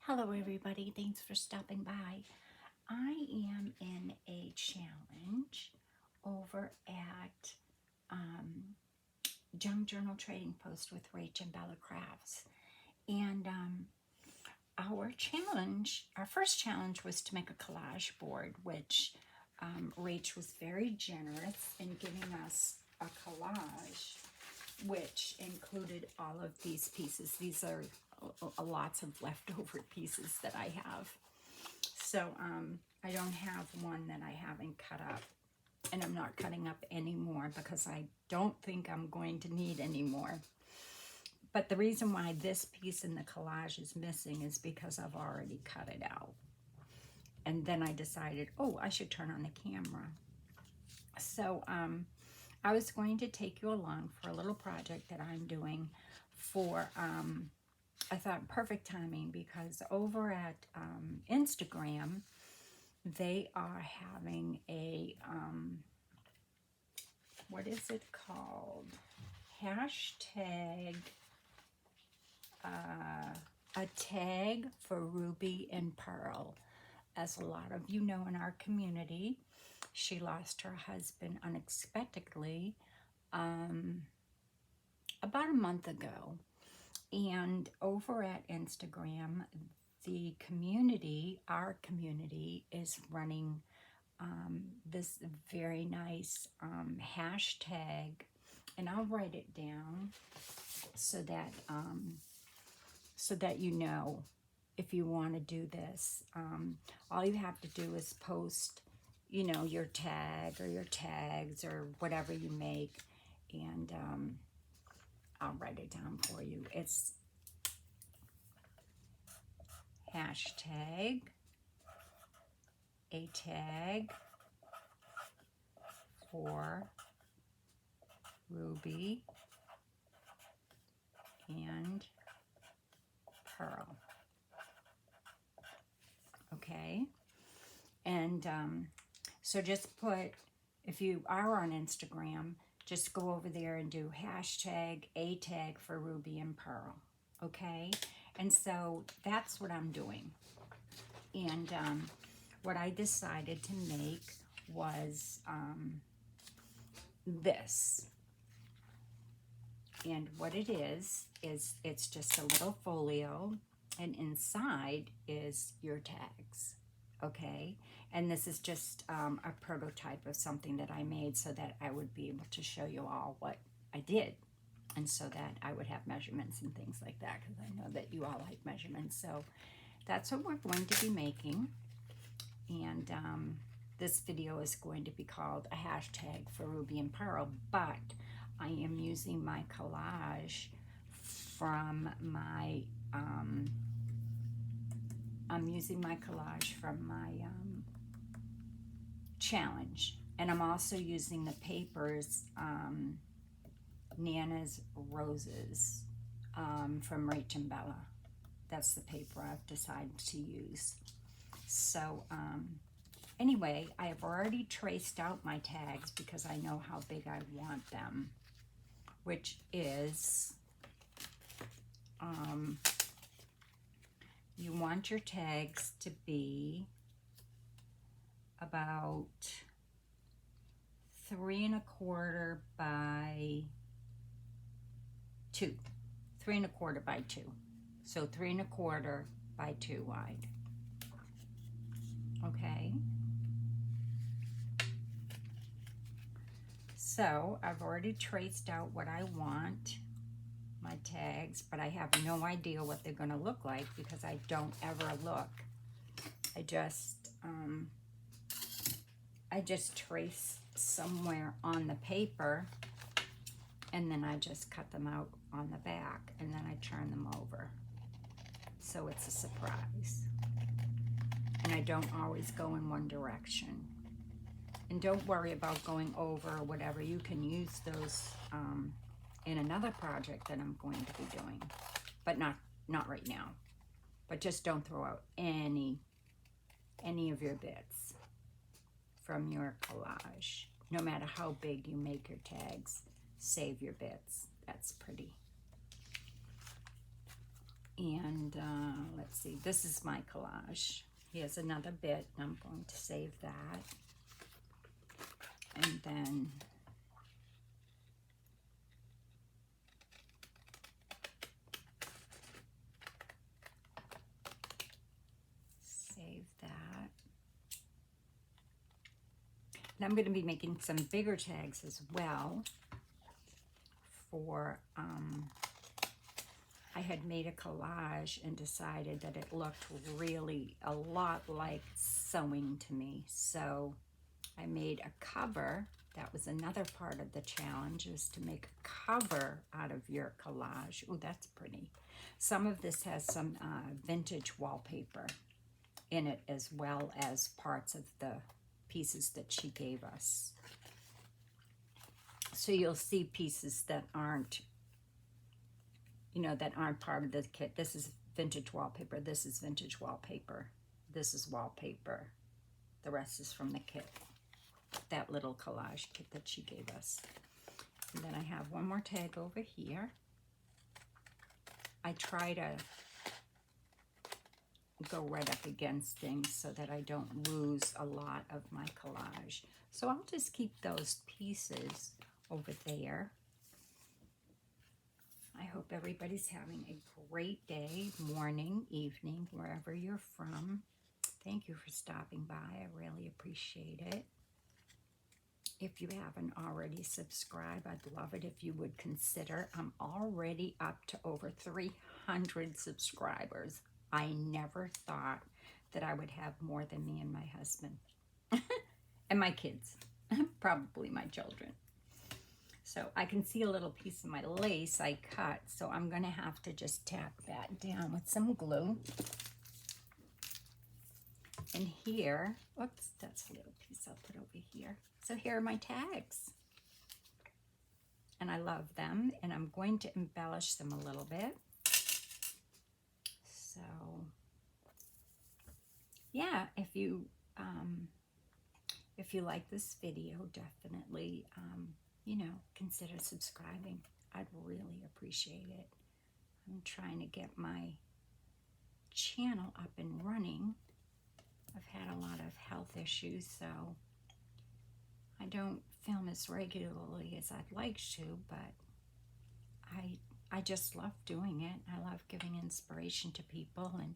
Hello, everybody. Thanks for stopping by. I am in a challenge over at Junk Journal Trading Post with Rach and Bella Crafts. And our first challenge was to make a collage board, which Rach was very generous in giving us a collage, which included all of these pieces. These are lots of leftover pieces that I have. So I don't have one that I haven't cut up, and I'm not cutting up anymore because I don't think I'm going to need any more. But the reason why this piece in the collage is missing is because I've already cut it out. And then I decided, oh, I should turn on the camera. So I was going to take you along for a little project that I'm doing for, I thought perfect timing, because over at Instagram, they are having a, what is it called? Hashtag, a tag for Ruby and Pearl. As a lot of you know, in our community, she lost her husband unexpectedly about a month ago. And over at Instagram, the community, our community, is running this very nice hashtag, and I'll write it down so that you know if you want to do this. All you have to do is post, you know, your tag or your tags or whatever you make, and I'll write it down for you. It's hashtag a tag for Ruby and Pearl. Okay, and so just put, if you are on Instagram, just go over there and do hashtag a tag for Ruby and Pearl. Okay, and so that's what I'm doing. And what I decided to make was this. And what it is it's just a little folio, and inside is your tags. Okay, and this is just a prototype of something that I made so that I would be able to show you all what I did, and so that I would have measurements and things like that, because I know that you all like measurements. So that's what we're going to be making. And this video is going to be called a hashtag for Ruby and Pearl, but I am using my collage from my challenge, and I'm also using the papers Nannas Roses from Rach and Bella. That's the paper I've decided to use. So anyway, I have already traced out my tags because I know how big I want them, which is you want your tags to be about 3 1/4 by 2. 3 1/4 by 2. So 3 1/4 by 2 wide. Okay. So I've already traced out what I want, my tags, but I have no idea what they're going to look like because I don't ever look. I just trace somewhere on the paper, and then I just cut them out on the back, and then I turn them over. So it's a surprise. And I don't always go in one direction. And don't worry about going over or whatever. You can use those in another project that I'm going to be doing, but not right now. But just don't throw out any of your bits from your collage. No matter how big you make your tags, save your bits. That's pretty. And let's see, this is my collage. Here's another bit, and I'm going to save that. And then save that. And I'm going to be making some bigger tags as well for, I had made a collage and decided that it looked really a lot like sewing to me. So I made a cover. That was another part of the challenge, is to make a cover out of your collage. Oh, that's pretty. Some of this has some vintage wallpaper in it, as well as parts of the pieces that she gave us. So you'll see pieces that aren't, you know, that aren't part of the kit. This is vintage wallpaper. This is vintage wallpaper. This is wallpaper. The rest is from the kit, that little collage kit that she gave us. And then I have one more tag over here. I try to go right up against things so that I don't lose a lot of my collage. So I'll just keep those pieces over there. I hope everybody's having a great day, morning, evening, wherever you're from. Thank you for stopping by. I really appreciate it. If you haven't already subscribed, I'd love it if you would consider. I'm already up to over 300 subscribers. I never thought that I would have more than me and my husband. And my kids. Probably my children. So I can see a little piece of my lace I cut, so I'm going to have to just tack that down with some glue. And here, whoops, that's a little piece I'll put over here. So here are my tags. And I love them, and I'm going to embellish them a little bit. So, yeah, if you like this video, definitely, you know, consider subscribing. I'd really appreciate it. I'm trying to get my channel up and running. I've had a lot of health issues, so I don't film as regularly as I'd like to, but I just love doing it. I love giving inspiration to people, and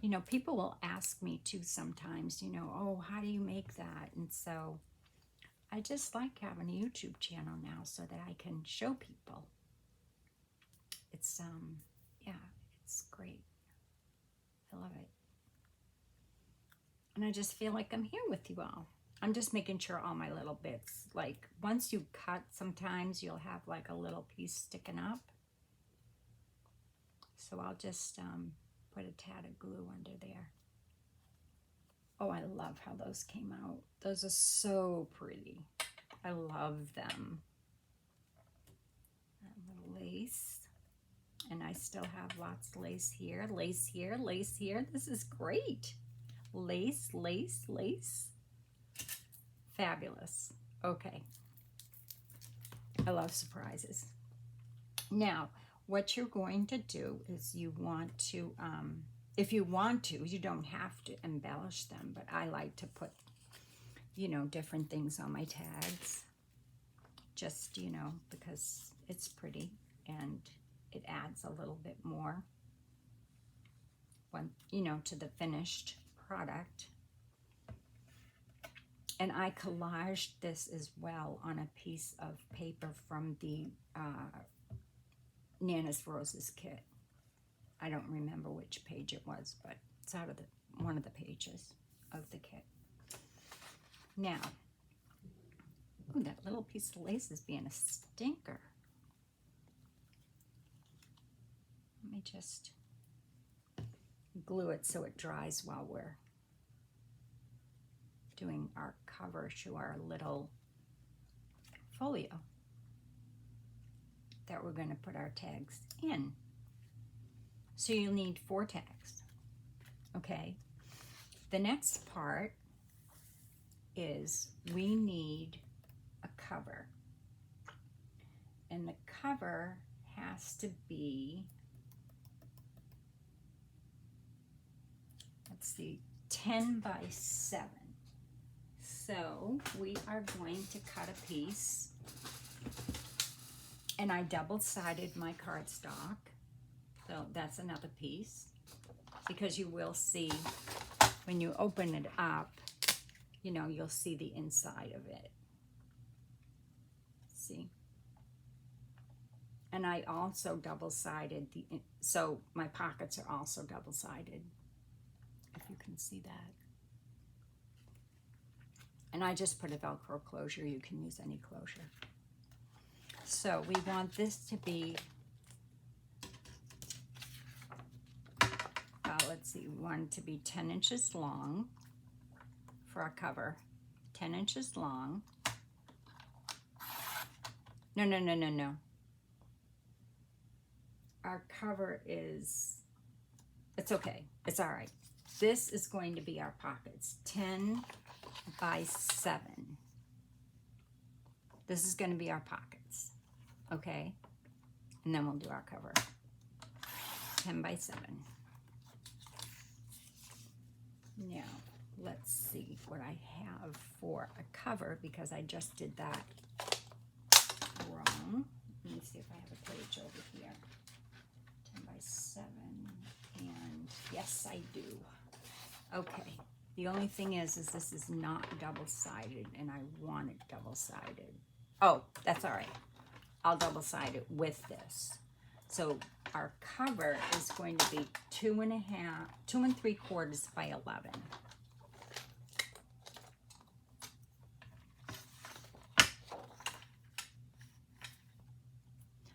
you know, people will ask me too sometimes, you know, oh, how do you make that? And so I just like having a YouTube channel now so that I can show people. It's yeah, it's great. I love it. And I just feel like I'm here with you all. I'm just making sure all my little bits, like once you cut, sometimes you'll have like a little piece sticking up. So I'll just put a tad of glue under there. Oh, I love how those came out. Those are so pretty. I love them. That little lace. And I still have lots of lace here, lace here, lace here. This is great. Lace, lace, lace. Fabulous. Okay. I love surprises. Now, what you're going to do is you want to, if you want to, you don't have to embellish them, but I like to put, you know, different things on my tags. Just, you know, because it's pretty and it adds a little bit more, when, you know, to the finished product. And I collaged this as well on a piece of paper from the Nannas Roses kit. I don't remember which page it was, but it's out of one of the pages of the kit. Now, ooh, that little piece of lace is being a stinker. Let me just glue it so it dries while we're doing our cover to our little folio that we're going to put our tags in. So you'll need 4 tags. Okay. The next part is we need a cover. And the cover has to be let's see, 10 by 7. So we are going to cut a piece, and I double-sided my cardstock. So that's another piece, because you will see when you open it up, you know, you'll see the inside of it. See? And I also double-sided so my pockets are also double-sided, if you can see that. And I just put a Velcro closure. You can use any closure. So we want this to be, let's see, we want it to be 10 inches long for our cover. 10 inches long. No. Our cover is, it's okay. It's all right. This is going to be our pockets. 10 by 7. This is going to be our pockets. Okay? And then we'll do our cover. 10 by 7. Now, let's see what I have for a cover, because I just did that wrong. Let me see if I have a page over here. 10 by 7. And yes, I do. Okay. The only thing is this is not double-sided, and I want it double-sided. Oh, that's all right. I'll double-side it with this. So our cover is going to be 2 3/4 by 11.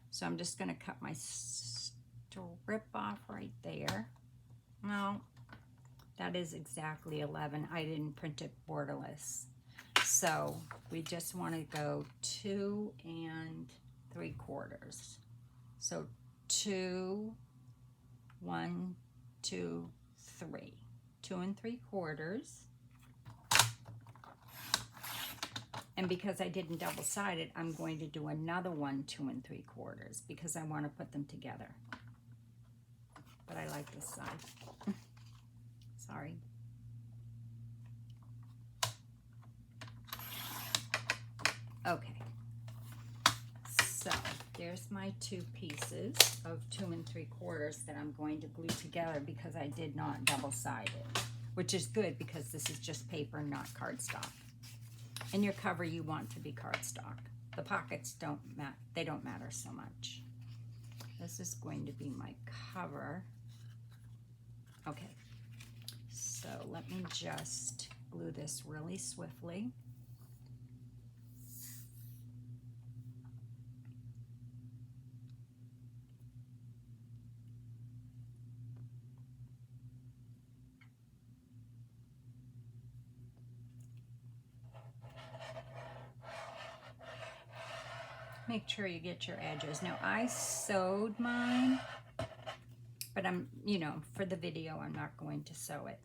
So I'm just going to cut my strip off right there. No, that is exactly 11. I didn't print it borderless. So we just want to go 2 3/4. So 2, 1, 2, 3. 2 3/4. And because I didn't double-side it, I'm going to do another one 2 3/4 because I want to put them together. But I like this side. Sorry. Okay. So there's my 2 pieces of 2 3/4 that I'm going to glue together because I did not double-side it, which is good because this is just paper, not cardstock. And your cover you want to be cardstock. The pockets don't matter so much. This is going to be my cover. Okay, so let me just glue this really swiftly. Make sure you get your edges. Now I sewed mine, but I'm, you know, for the video, I'm not going to sew it.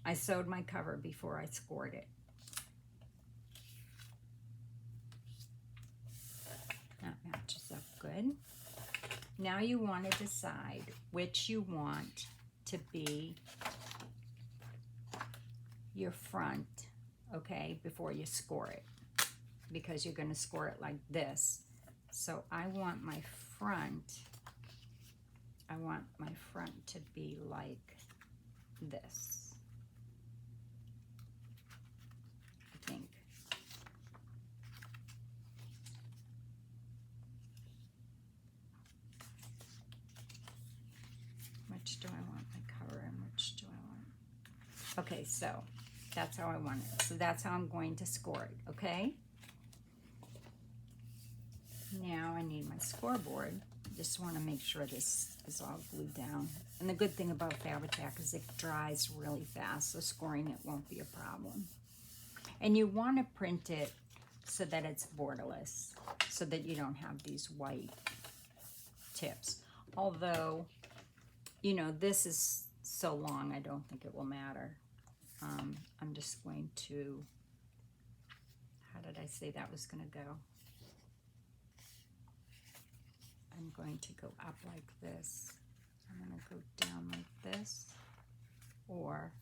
I sewed my cover before I scored it. That matches up good. Now you want to decide which you want to be your front, okay, before you score it, because you're going to score it like this. So I want my front to be like this, I think. Which do I want my cover and which do I want? Okay, so that's how I want it. So that's how I'm going to score it, okay? Now I need my scoreboard. Just want to make sure this is all glued down. And the good thing about Fabri-Tac is it dries really fast, so scoring it won't be a problem. And you want to print it so that it's borderless, so that you don't have these white tips. Although, you know, this is so long, I don't think it will matter. I'm just going to, how did I say that was going to go? I'm going to go up like this. I'm going to go down 4.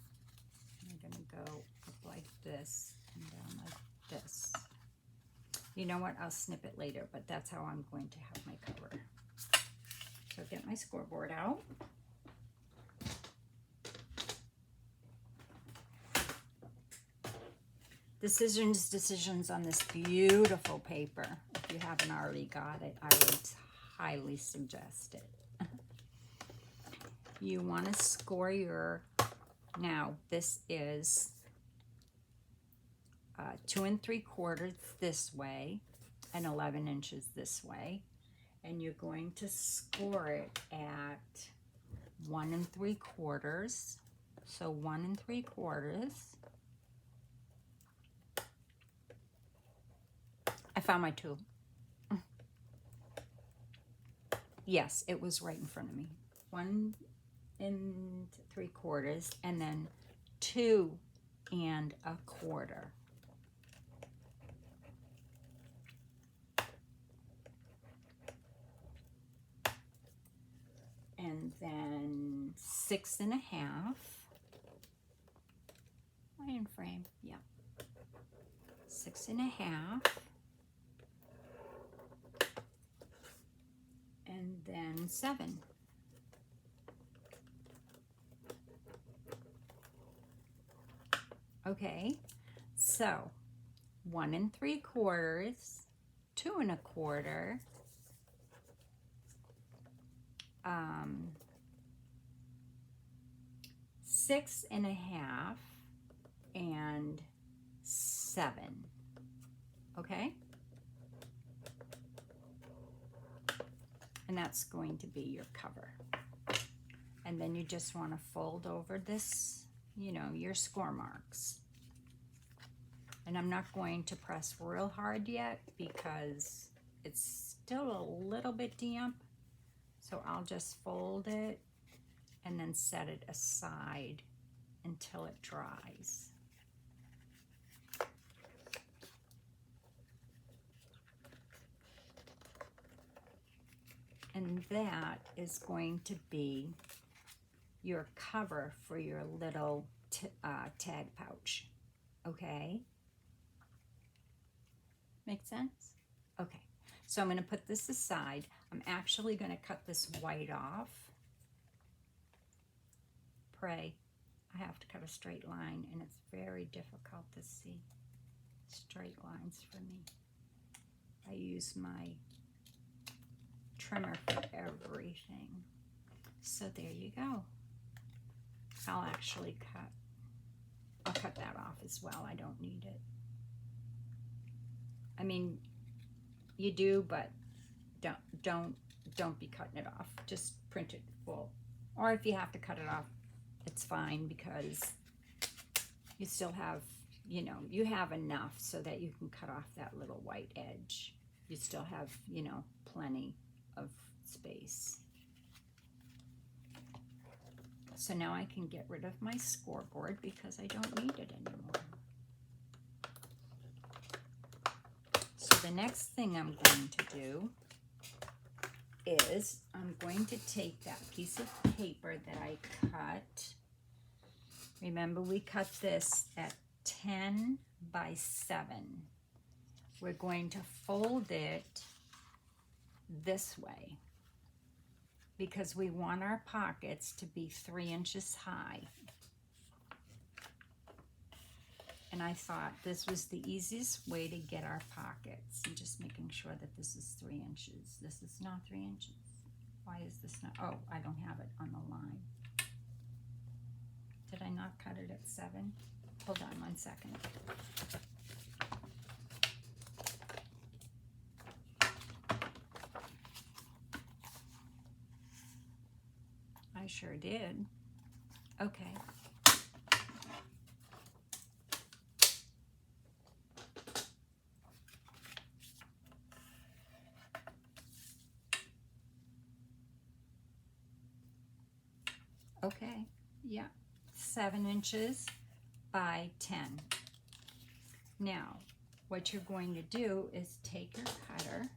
I'm going to go up like this and down like this. You know what? I'll snip it later, but that's how I'm going to have my cover. So get my scoreboard out. Decisions on this beautiful paper. If you haven't already got it, I would highly suggest it. You want to score your, now this is 2 3/4 this way and 11 inches this way. And you're going to score it at 1 3/4. So 1 3/4. I found my tool. Yes, it was right in front of me. 1 3/4 and then 2 1/4. And then 6 1/2. Iron frame, yeah. 6 1/2. And then 7. Okay, so 1 3/4, 2 1/4, 6 1/2, and 7. Okay? And that's going to be your cover. And then you just want to fold over this, you know, your score marks. And I'm not going to press real hard yet because it's still a little bit damp. So I'll just fold it and then set it aside until it dries. And that is going to be your cover for your little tag pouch, okay? Make sense? Okay, so I'm going to put this aside. I'm actually going to cut this white off. Pray, I have to cut a straight line, and it's very difficult to see straight lines for me. I use my trimmer for everything. So there you go. I'll actually I'll cut that off as well. I don't need it. I mean, you do, but don't be cutting it off. Just print it full. Or if you have to cut it off, it's fine because you still have, you know, you have enough so that you can cut off that little white edge. You still have, you know, plenty of space. So now I can get rid of my scoreboard because I don't need it anymore. So the next thing I'm going to do is I'm going to take that piece of paper that I cut. Remember, we cut this at 10 by 7. We're going to fold it this way because we want our pockets to be 3 inches high. And I thought this was the easiest way to get our pockets. I'm just making sure that this is 3 inches. This is not 3 inches. Why is this not? Oh, I don't have it on the line. Did I not cut it at 7? Hold on 1 second. I sure did. Okay. Okay, yeah, 7 inches by 10. Now, what you're going to do is take your cutter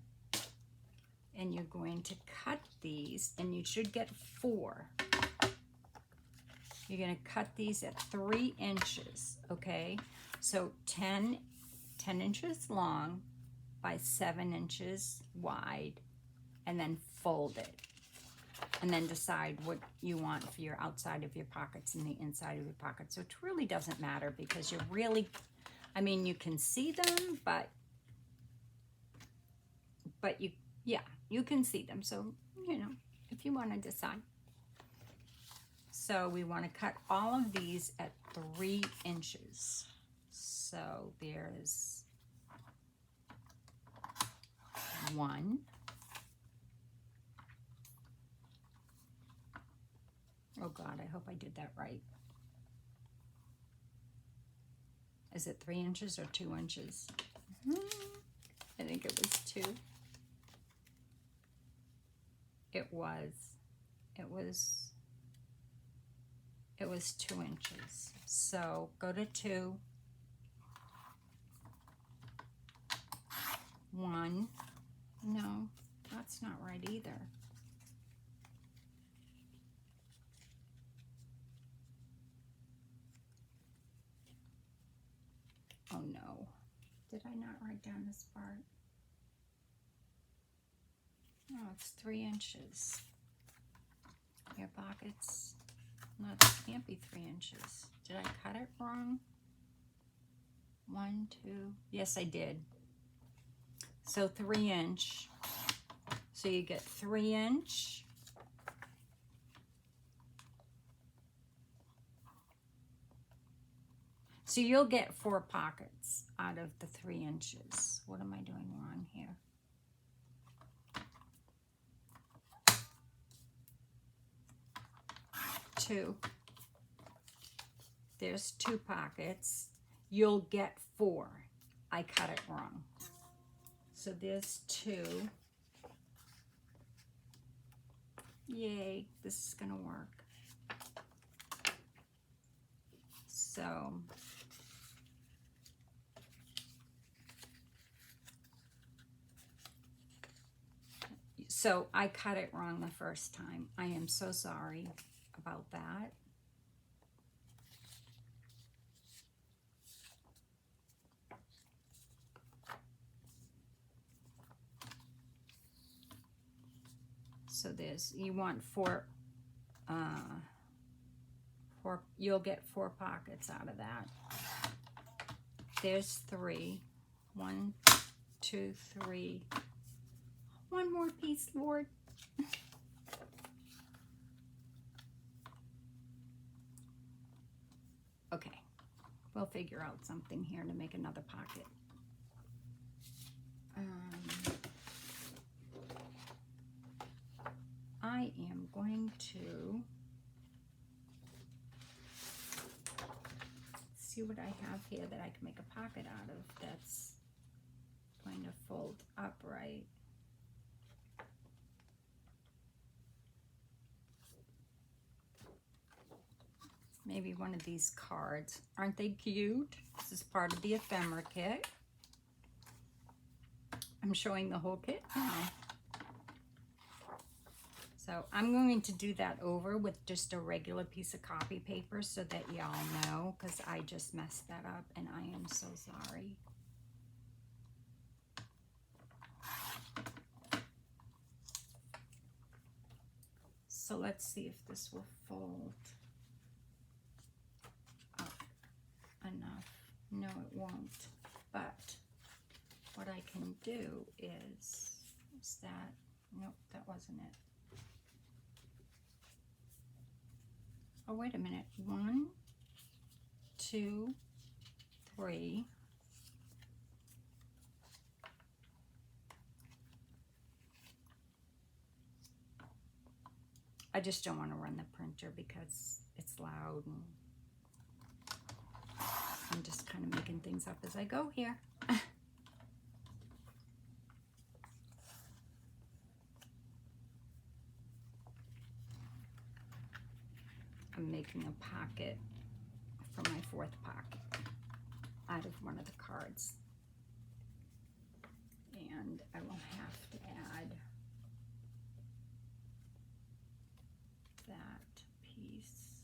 and you're going to cut these, and you should get 4. You're going to cut these at 3 inches, okay? So 10 inches long by 7 inches wide, and then fold it. And then decide what you want for your outside of your pockets and the inside of your pockets. So it really doesn't matter because you're really, I mean, you can see them, but you, yeah, you can see them. So, you know, if you want to decide. So we want to cut all of these at 3 inches. So there's 1. Oh God, I hope I did that right. Is it 3 inches or 2 inches? I think it was 2. It was 2 inches. So go to 2. 1. No, that's not right either. Oh no, did I not write down this part? No, it's 3 inches. Your pockets, no, that can't be 3 inches. Did I cut it wrong? 1, 2, yes I did. So 3 inch, so you get 3 inch. So you'll get 4 pockets out of the 3 inches. What am I doing wrong here? Two. There's 2 pockets. You'll get 4. I cut it wrong. So there's 2. Yay, this is gonna work. So I cut it wrong the first time. I am so sorry about that. So there's, you want 4, you'll get 4 pockets out of that. There's 3. 1, 2, 3. One more piece, Lord. Okay, we'll figure out something here to make another pocket. I am going to see what I have here that I can make a pocket out of that's going to fold upright. Maybe one of these cards. Aren't they cute? This is part of the ephemera kit. I'm showing the whole kit now. So I'm going to do that over with just a regular piece of copy paper so that y'all know, because I just messed that up and I am so sorry. So let's see if this will fold up enough. No, it won't. But what I can do is that, nope, that wasn't it. Oh, wait a minute. 1, 2, 3. I just don't want to run the printer because it's loud and I'm just kind of making things up as I go here. I'm making a pocket for my 4th pocket out of one of the cards. And I will have to add that piece.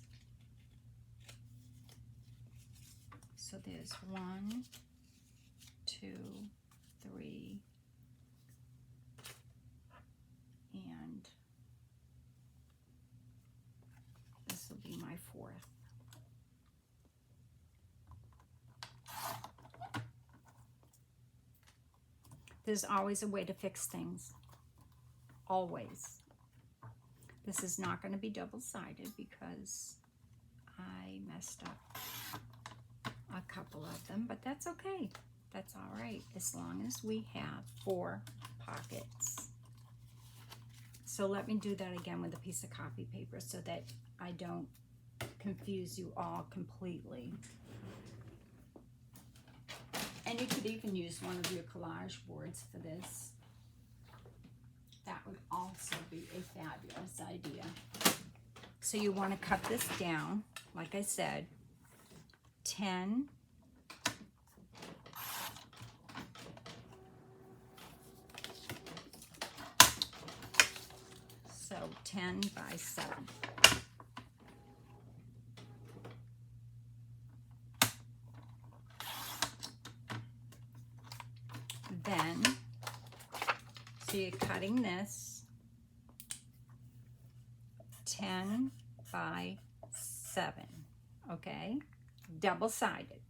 So there's 1, 2, 3, and this will be my 4th. There's always a way to fix things. Always. This is not going to be double-sided because I messed up a couple of them, but that's okay. That's all right, as long as we have 4 pockets. So let me do that again with a piece of copy paper so that I don't confuse you all completely. And you could even use one of your collage boards for this. That would also be a fabulous idea. So you want to cut this down, like I said, 10 so 10 by 7. Then, so you're cutting this 10 by 7, okay? Double-sided.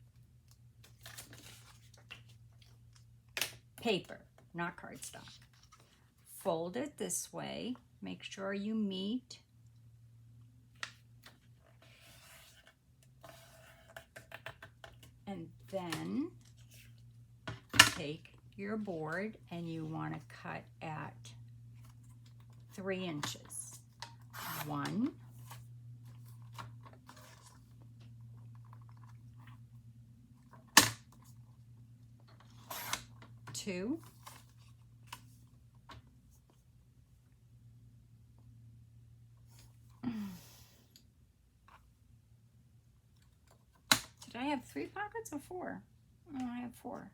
Paper, not cardstock. Fold it this way. Make sure you meet. And then take your board and you want to cut at 3 inches. 1, 2, 'Did I have 3 pockets or 4? Oh, I have 4.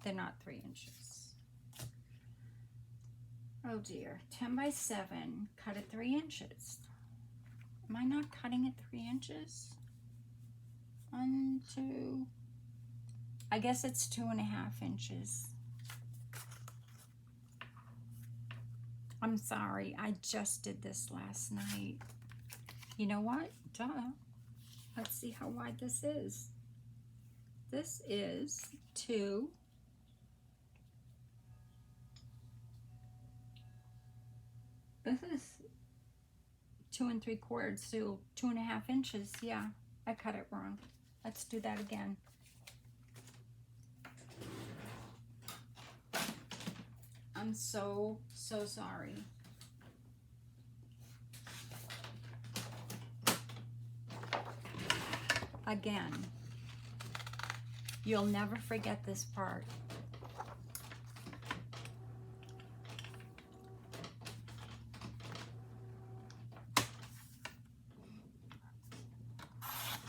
They're not 3 inches. Oh dear. 10 by 7, cut at 3 inches. Am I not cutting at 3 inches? 1, 2. I guess it's 2.5 inches. I'm sorry, I just did this last night. You know what? Duh. Let's see how wide this is. This is 2. This is 2 3/4, so 2.5 inches. Yeah, I cut it wrong. Let's do that again. I'm so sorry. Again, you'll never forget this part.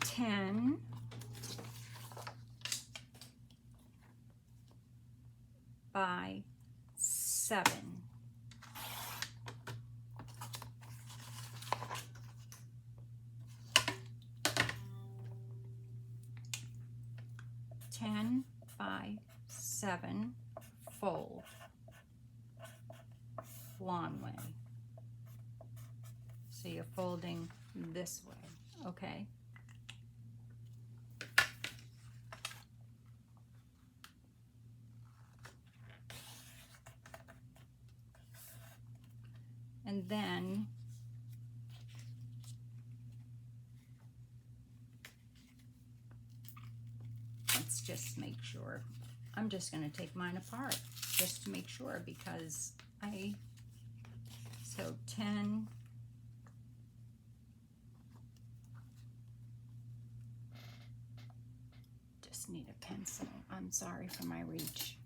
Ten by 7. By 7, fold, long way. So you're folding this way, okay? And then let's just make sure. I'm just going to take mine apart just to make sure because so 10, just need a pencil. I'm sorry for my reach.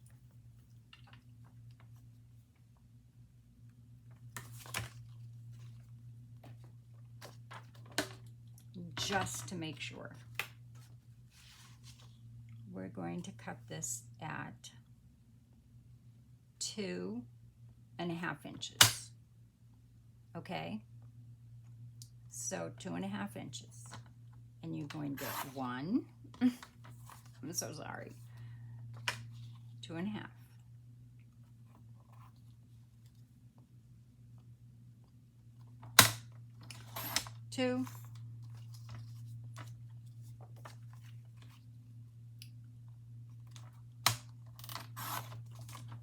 Just to make sure. We're going to cut this at 2.5 inches. okay? So 2.5 inches. And you're going to get 1, I'm so sorry, 2.5. 2,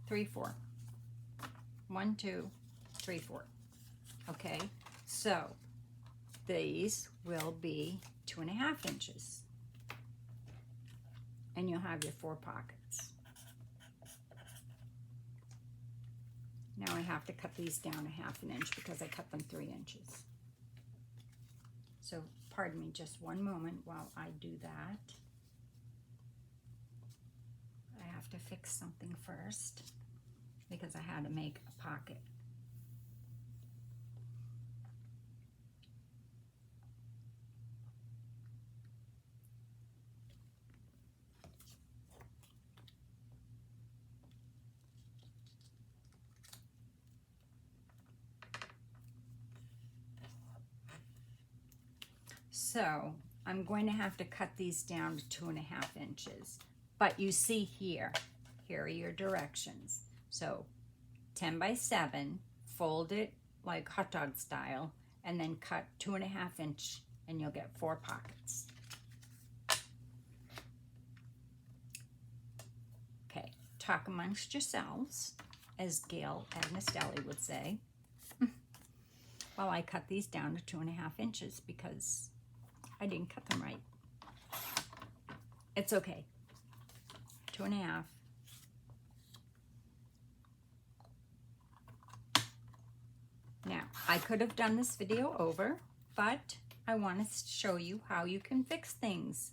3, 4. 1, 2, 3, 4. Okay, so these will be 2.5 inches. And you'll have your 4 pockets. Now I have to cut these down 1/2 inch because I cut them 3 inches. So pardon me just one moment while I do that. I have to fix something first because I had to make a pocket. So I'm going to have to cut these down to 2.5 inches. But you see here are your directions. So 10 by 7, fold it like hot dog style, and then cut 2.5 inch, and you'll get 4 pockets. Okay, talk amongst yourselves, as Gail Agnestelli would say. Well, I cut these down to 2.5 inches because I didn't cut them right. It's okay. 2.5. Now, I could have done this video over, but I want to show you how you can fix things.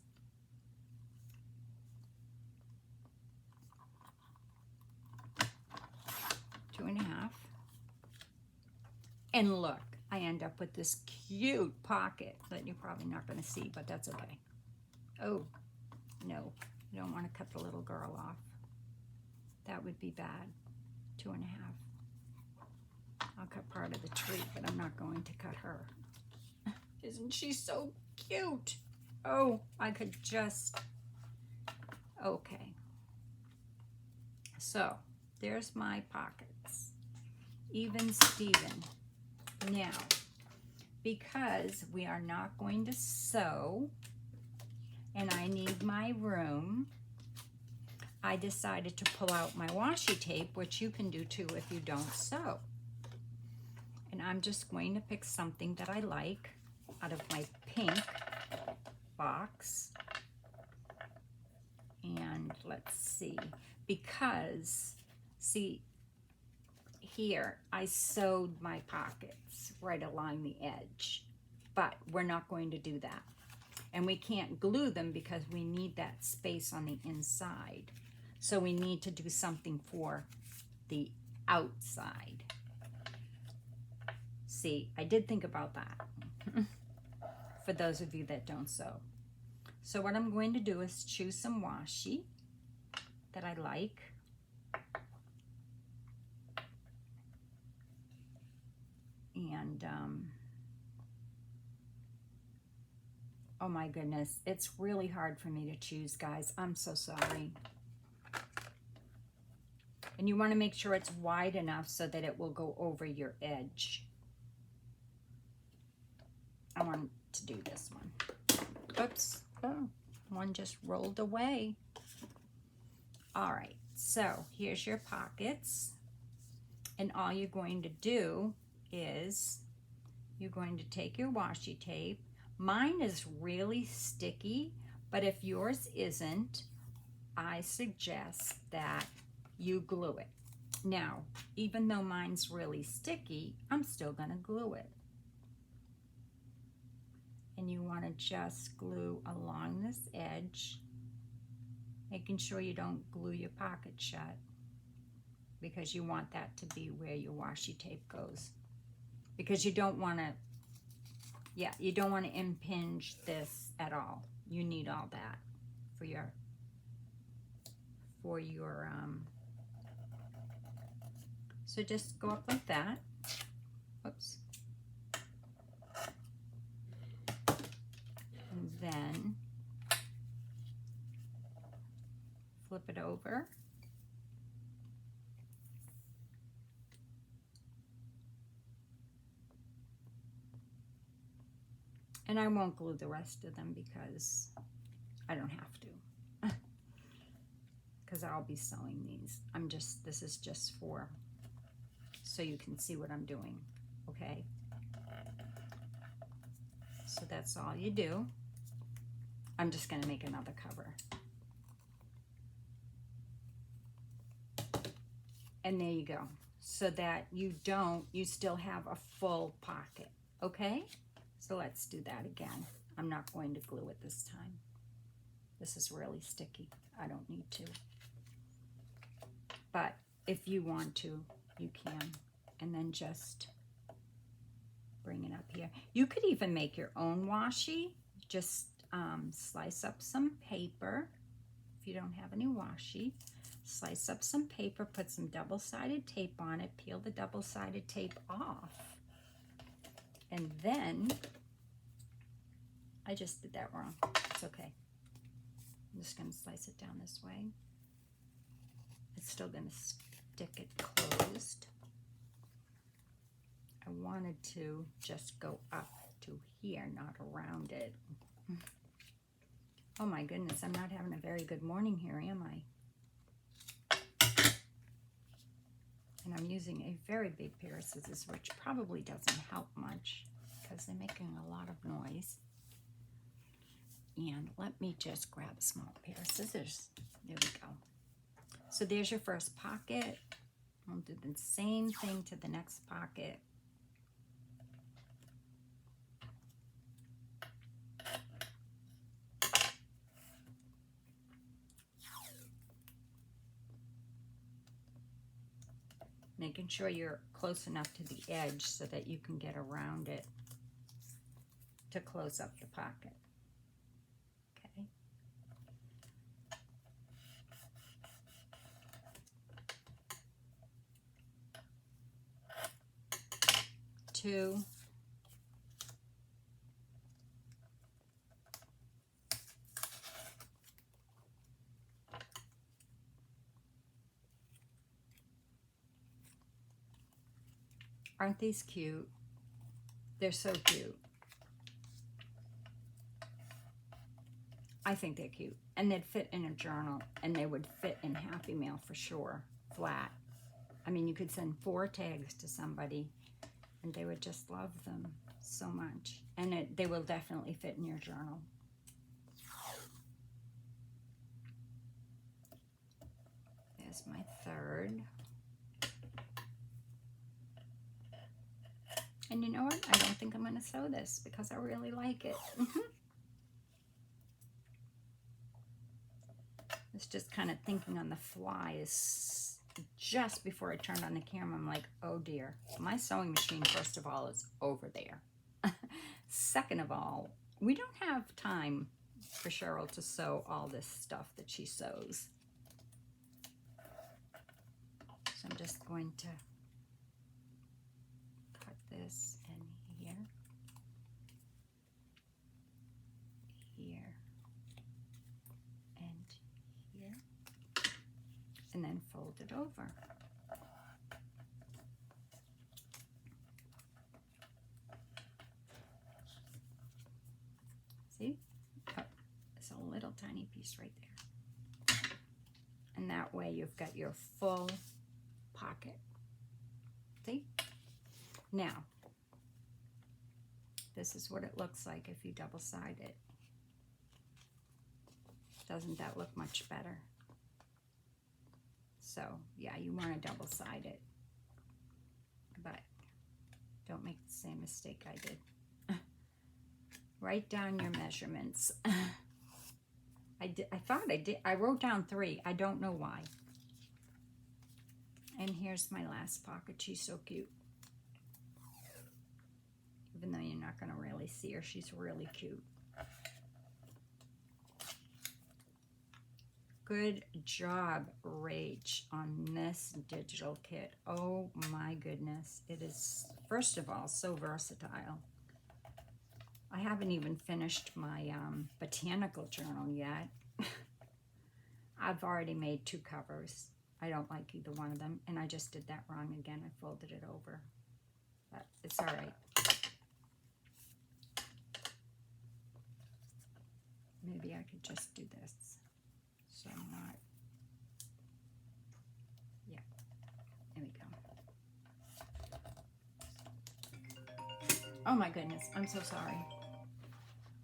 Two and a half. And look, I end up with this cute pocket that you're probably not going to see, but that's okay. Oh, no, you don't want to cut the little girl off. That would be bad. 2.5. I'll cut part of the tree, but I'm not going to cut her. Isn't she so cute? Oh, I could just... Okay. So, there's my pockets. Even Steven. Now, because we are not going to sew, and I need my room, I decided to pull out my washi tape, which you can do too if you don't sew. And I'm just going to pick something that I like out of my pink box. And let's see, because, see, here I sewed my pockets right along the edge, but we're not going to do that. And we can't glue them because we need that space on the inside. So we need to do something for the outside. See, I did think about that for those of you that don't sew. So what I'm going to do is choose some washi that I like. And, oh my goodness, it's really hard for me to choose, guys. I'm so sorry. And you want to make sure it's wide enough so that it will go over your edge. I want to do this one. Oops. Oh, one just rolled away. All right, so here's your pockets. And all you're going to do is you're going to take your washi tape. Mine is really sticky, but if yours isn't, I suggest that you glue it. Now, even though mine's really sticky, I'm still gonna glue it. And you want to just glue along this edge, making sure you don't glue your pocket shut, because you want that to be where your washi tape goes. Because you don't want to, yeah, you don't want to impinge this at all. You need all that for your so just go up like that. Oops. it over. And I won't glue the rest of them because I don't have to. Because I'll be sewing these. This is just for, so you can see what I'm doing, okay? So that's all you do. I'm just gonna make another cover. And there you go. So that you still have a full pocket, okay? So let's do that again. I'm not going to glue it this time. This is really sticky. I don't need to. But if you want to, you can. And then just bring it up here. You could even make your own washi. Just slice up some paper. If you don't have any washi, slice up some paper, put some double-sided tape on it, peel the double-sided tape off. And then, I just did that wrong. It's okay. I'm just going to slice it down this way. It's still going to stick it closed. I wanted to just go up to here, not around it. Oh my goodness, I'm not having a very good morning here, am I? And I'm using a very big pair of scissors, which probably doesn't help much because they're making a lot of noise. And let me just grab a small pair of scissors. There we go. So there's your first pocket. I'll do the same thing to the next pocket. Making sure you're close enough to the edge so that you can get around it to close up the pocket. Okay. Two. Aren't these cute? They're so cute. I think they're cute. And they'd fit in a journal, and they would fit in Happy Mail for sure, flat. I mean, you could send 4 tags to somebody, and they would just love them so much. And they will definitely fit in your journal. There's my third. And you know what? I don't think I'm going to sew this because I really like it. It's just kind of thinking on the fly. Is just before I turned on the camera, I'm like, oh dear. My sewing machine, first of all, is over there. Second of all, we don't have time for Cheryl to sew all this stuff that she sews. So I'm just going to cut this in here, here, and here, and then fold it over. See? Oh, it's a little tiny piece right there. And that way you've got your full pocket. See? Now, this is what it looks like if you double-side it. Doesn't that look much better? So, yeah, you want to double-side it. But don't make the same mistake I did. Write down your measurements. I thought I did. I wrote down 3. I don't know why. And here's my last pocket. She's so cute. Even though you're not going to really see her, she's really cute. Good job, Rach, on this digital kit. Oh my goodness. It is, first of all, so versatile. I haven't even finished my botanical journal yet. I've already made 2 covers. I don't like either one of them, and I just did that wrong again. I folded it over, but it's all right. Maybe I could just do this, so I'm not, yeah, there we go. Oh my goodness, I'm so sorry.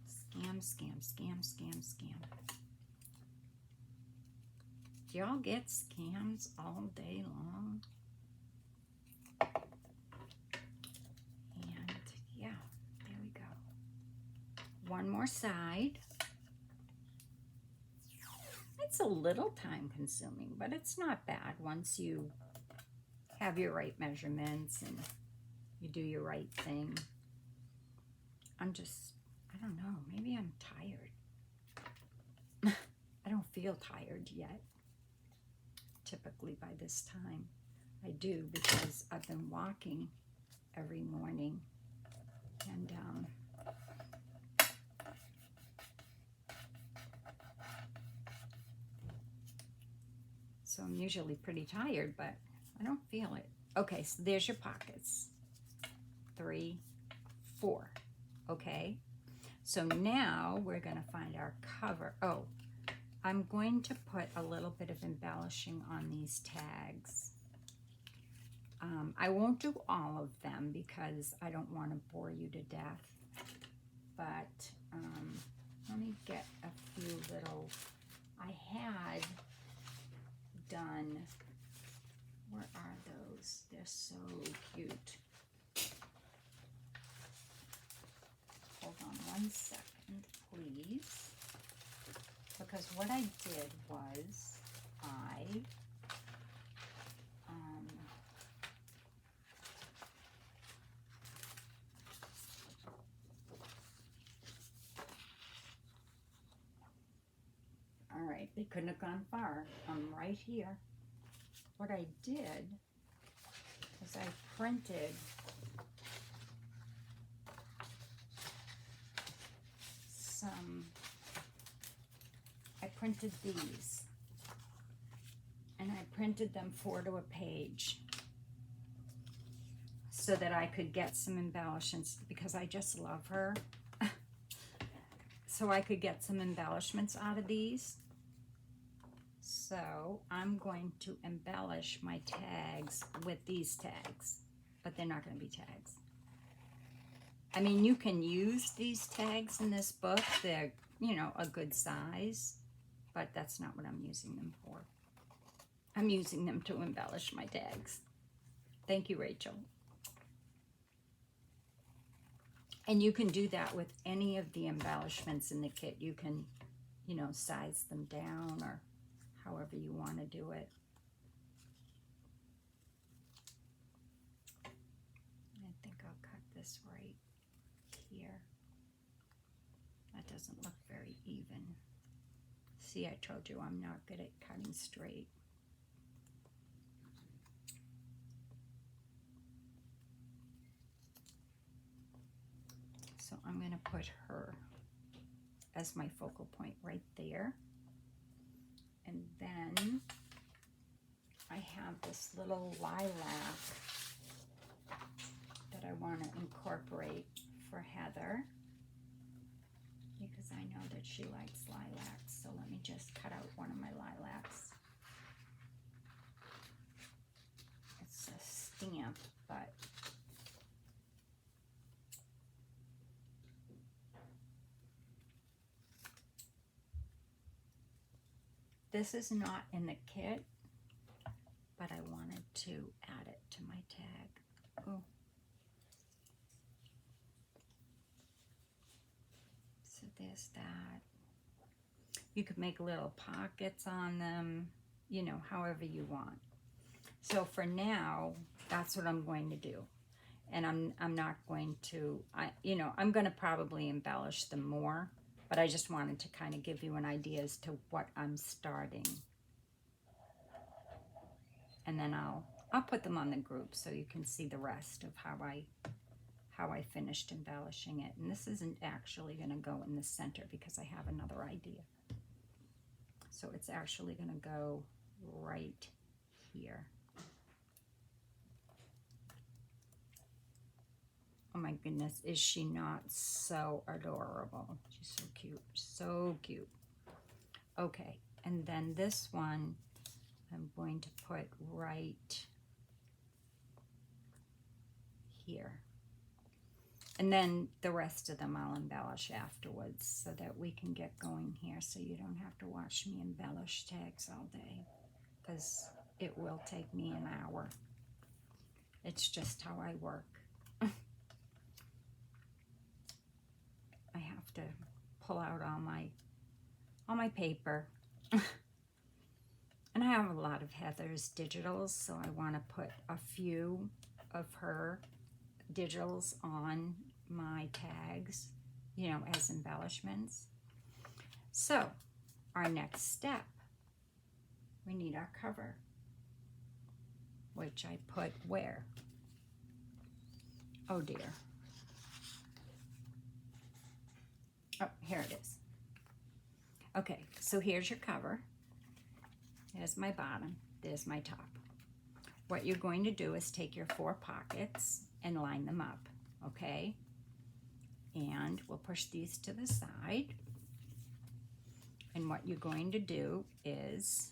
Scam, scam, scam, scam, scam. Do y'all get scams all day long? And yeah, there we go. One more side. It's a little time consuming, but it's not bad once you have your right measurements and you do your right thing. I don't know, maybe I'm tired. I don't feel tired yet. Typically by this time I do, because I've been walking every morning, and so I'm usually pretty tired, but I don't feel it. Okay, so there's your pockets. 3, 4. Okay, so now we're gonna find our cover. Oh, I'm going to put a little bit of embellishing on these tags. I won't do all of them because I don't want to bore you to death, but let me get a few little, I had done, where are those? They're so cute. Hold on one second, please. Because what I did was I all right, they couldn't have gone far. I'm right here. What I did is I printed these, and I printed them 4 to a page so that I could get some embellishments, because I just love her. So I could get some embellishments out of these. So I'm going to embellish my tags with these tags, but they're not going to be tags. I mean, you can use these tags in this book. They're, you know, a good size, but that's not what I'm using them for. I'm using them to embellish my tags. Thank you, Rachel. And you can do that with any of the embellishments in the kit. You can, you know, size them down or however you want to do it. I think I'll cut this right here. That doesn't look very even. See, I told you I'm not good at cutting straight. So I'm going to put her as my focal point right there. And then I have this little lilac that I want to incorporate for Heather, because I know that she likes lilacs. So let me just cut out one of my lilacs. It's a stamp, but this is not in the kit, but I wanted to add it to my tag. Oh. So there's that. You could make little pockets on them, you know, however you want. So for now, that's what I'm going to do. And I'm not going to, I'm going to probably embellish them more, but I just wanted to kind of give you an idea as to what I'm starting. And then I'll put them on the group so you can see the rest of how I finished embellishing it. And this isn't actually going to go in the center because I have another idea. So it's actually going to go right here. Oh my goodness, is she not so adorable? She's so cute, so cute. Okay, and then this one I'm going to put right here. And then the rest of them I'll embellish afterwards so that we can get going here, so you don't have to watch me embellish tags all day, because it will take me an hour. It's just how I work. I have to pull out all my paper. And I have a lot of Heather's digitals, so I want to put a few of her digitals on my tags, you know, as embellishments. So our next step, we need our cover, which I put where? Oh dear. Oh, here it is. Okay, so here's your cover. There's my bottom, there's my top. What you're going to do is take your 4 pockets and line them up, okay? And we'll push these to the side. And what you're going to do is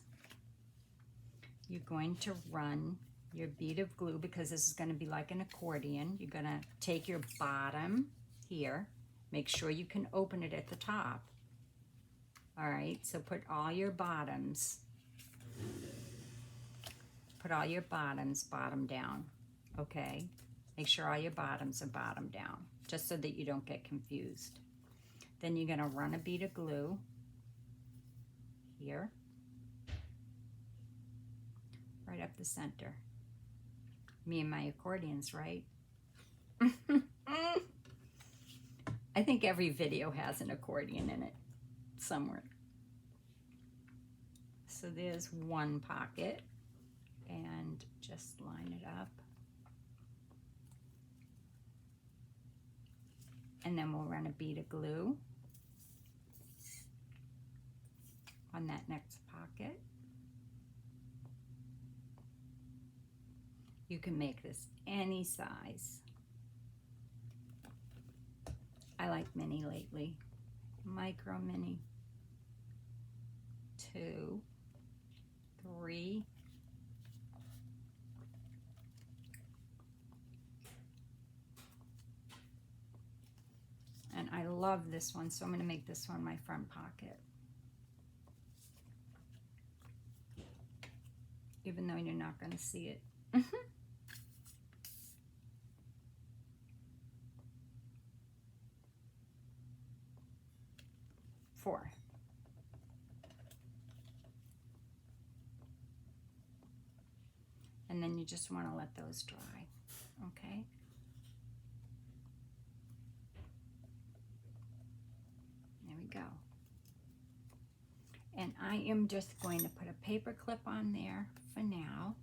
you're going to run your bead of glue, because this is going to be like an accordion. You're going to take your bottom here. Make sure you can open it at the top. All right, so put all your bottoms bottom down, okay? Make sure all your bottoms are bottom down, just so that you don't get confused. Then you're gonna run a bead of glue here, right up the center. Me and my accordions, right? I think every video has an accordion in it somewhere. So there's one pocket, and just line it up. And then we'll run a bead of glue on that next pocket. You can make this any size. I like mini lately. Micro mini. 2, 3. And I love this one, so I'm going to make this one my front pocket. Even though you're not going to see it. 4. And then you just want to let those dry, okay? There we go. And I am just going to put a paper clip on there for now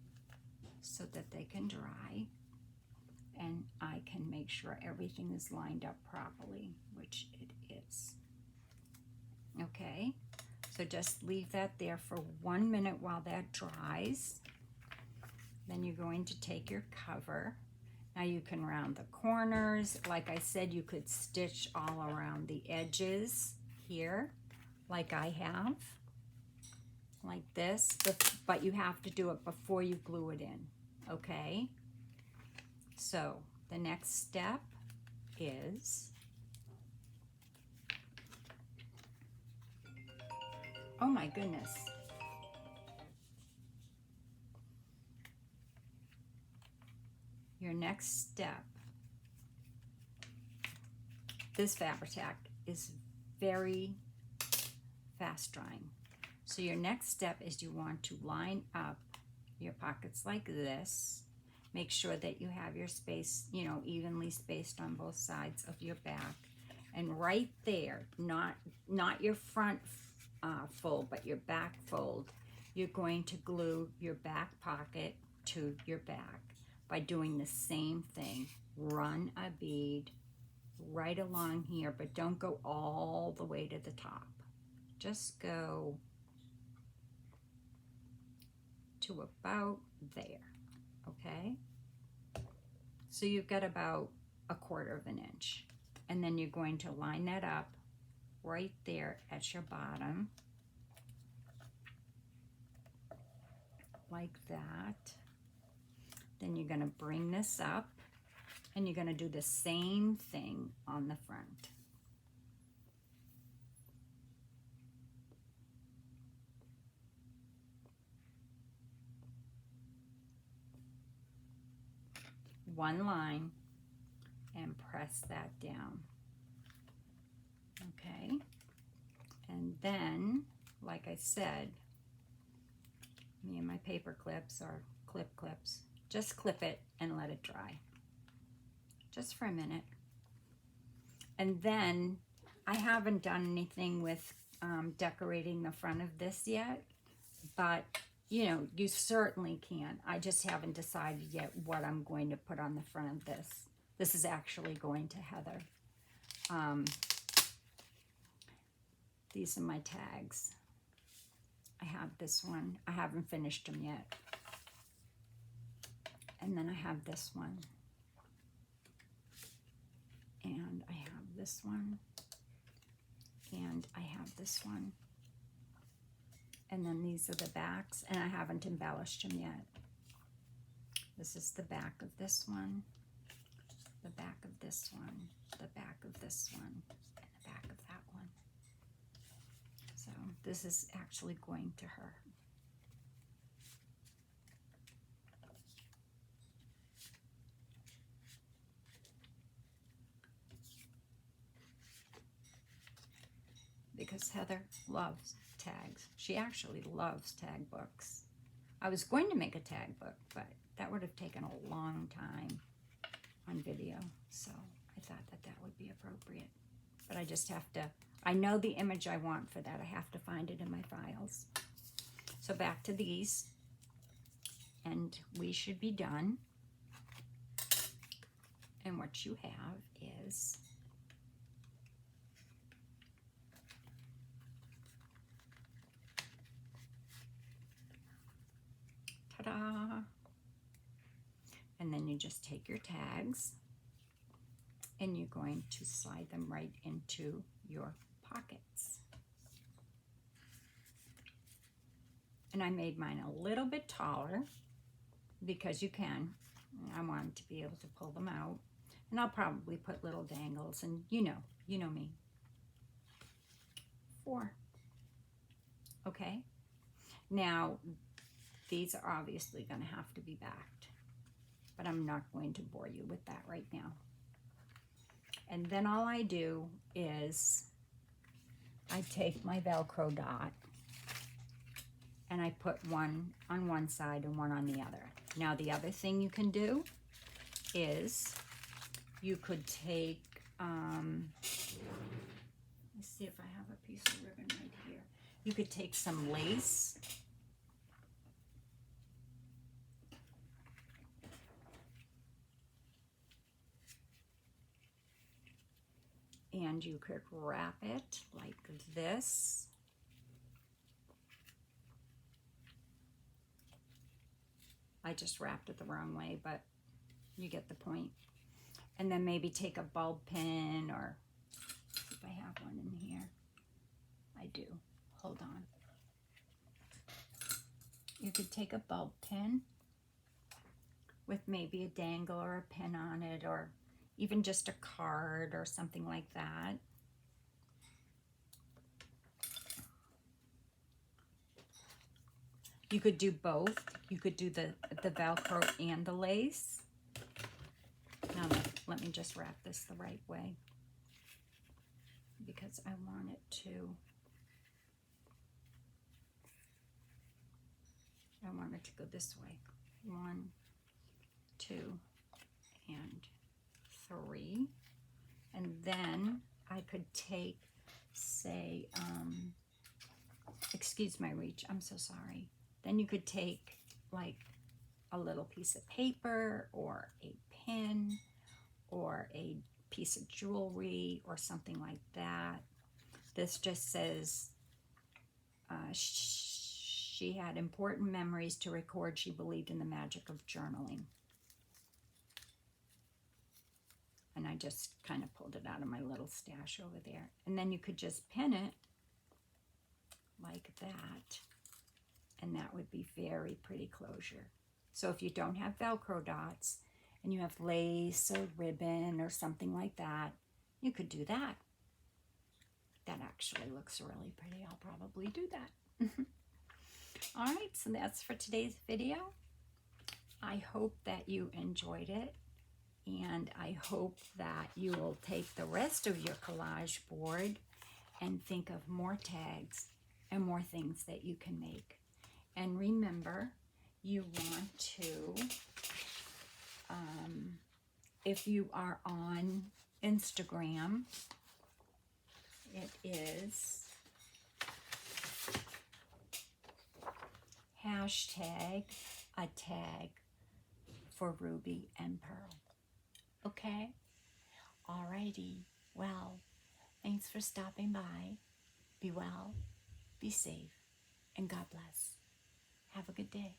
so that they can dry, and I can make sure everything is lined up properly, which it is. Okay, so just leave that there for 1 minute while that dries. Then you're going to take your cover. Now you can round the corners. Like I said, you could stitch all around the edges here, like I have, like this, but you have to do it before you glue it in, okay? So the next step is, oh my goodness. Your next step, this fabric tack is very fast drying. So your next step is you want to line up your pockets like this. Make sure that you have your space, you know, evenly spaced on both sides of your back. And right there, not your front fold, but your back fold, you're going to glue your back pocket to your back by doing the same thing. Run a bead right along here, but don't go all the way to the top. Just go to about there, okay? So you've got about 1/4 of an inch. And then you're going to line that up right there at your bottom, like that. Then you're going to bring this up, and you're going to do the same thing on the front. One line, and press that down. Okay, and then, like I said, me and my paper clips or clips, just clip it and let it dry, just for a minute. And then, I haven't done anything with decorating the front of this yet, but you know, you certainly can. I just haven't decided yet what I'm going to put on the front of this. This is actually going to Heather. These are my tags. I have this one. I haven't finished them yet. And then I have this one. And I have this one. And I have this one. And then these are the backs, and I haven't embellished them yet. This is the back of this one, the back of this one, the back of this one, and the back of that one. So this is actually going to her. Because Heather loves tags. She actually loves tag books. I was going to make a tag book, but that would have taken a long time on video. So I thought that that would be appropriate. But I just have to, I know the image I want for that. I have to find it in my files. So back to these. And we should be done. And what you have is ta-da! And then you just take your tags and you're going to slide them right into your pockets. And I made mine a little bit taller because you can. I wanted to be able to pull them out. And I'll probably put little dangles, and you know me. 4. Okay? Now, these are obviously going to have to be backed, but I'm not going to bore you with that right now. And then all I do is I take my Velcro dot and I put one on one side and one on the other. Now, the other thing you can do is you could take, let's see if I have a piece of ribbon right here. You could take some lace. And you could wrap it like this. I just wrapped it the wrong way, but you get the point. And then maybe take a bulb pin, or if I have one in here. I do. Hold on. You could take a bulb pin with maybe a dangle or a pin on it, or even just a card or something like that. You could do both. You could do the Velcro and the lace. Now let me just wrap this the right way, because I want it to, go this way. 1, 2, and 3. And then I could take, say, excuse my reach, I'm so sorry. Then you could take like a little piece of paper or a pin or a piece of jewelry or something like that. This just says, She had important memories to record. She believed in the magic of journaling. And I just kind of pulled it out of my little stash over there. And then you could just pin it like that. And that would be very pretty closure. So if you don't have Velcro dots and you have lace or ribbon or something like that, you could do that. That actually looks really pretty. I'll probably do that. All right, so that's for today's video. I hope that you enjoyed it, and I hope that you will take the rest of your collage board and think of more tags and more things that you can make. And remember, you want to, if you are on Instagram, it is hashtag a tag for Ruby and Pearl. Okay? Alrighty. Well, thanks for stopping by. Be well, be safe, and God bless. Have a good day.